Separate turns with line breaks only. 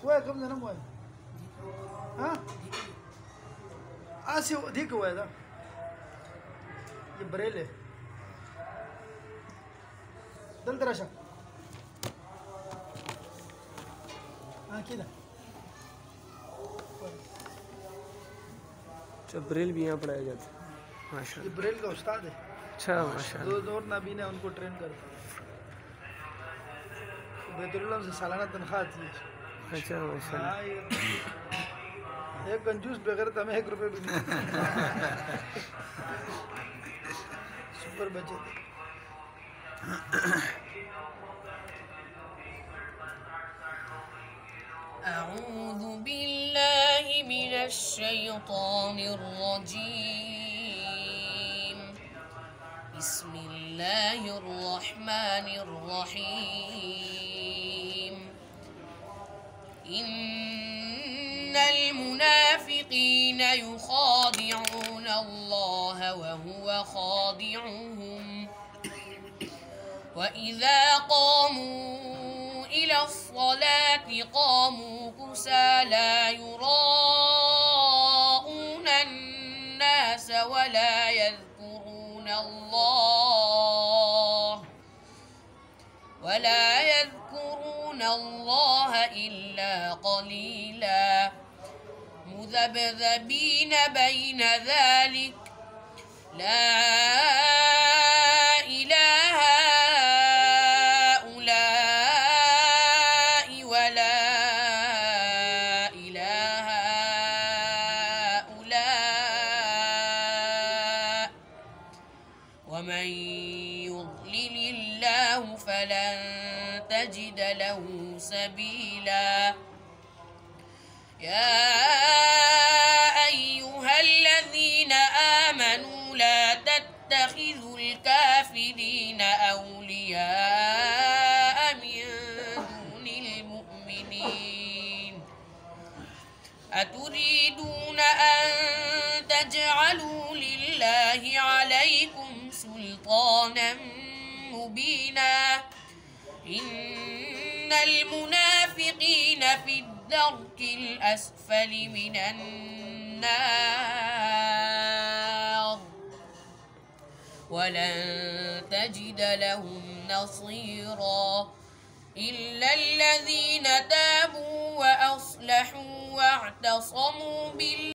وين كم نم وين؟ ها؟ آسيو ديك وين ده؟ جبريله دل درشة كده
जबरील भी यहाँ पढ़ाया जाता है माशा
जबरील का उस्ताद है।
अच्छा माशा
दो और नबी ने उनको ट्रेन कर बैतुल्लाह से सालाना तनख्वाह आती है।
अच्छा माशा
हाँ एक कंजूस बगैर तमें 1 रुपये भी नहीं सुपर बचत।
أعوذ بالله من الشيطان الرجيم. بسم الله الرحمن الرحيم. إن المنافقين يخادعون الله وهو خادعهم وإذا قاموا إلى الصلاة قاموا كسالى يراءون الناس ولا يذكرون الله إلا قليلا مذبذبين بين ذلك لا إله هؤلاء ولا إله هؤلاء ومن يضلل الله فلن تجد له سبيلا. يا أيها الذين آمنوا لا تتخذوا الكافرين أولياء من دون المؤمنين أتريدون أن تجعلوا لله عليكم سلطانا مبينا إن المنافقين في الدرك الأسفل من النار ولن تجد لهم نصيرا إلا الذين تابوا وأصلحوا واعتصموا بالله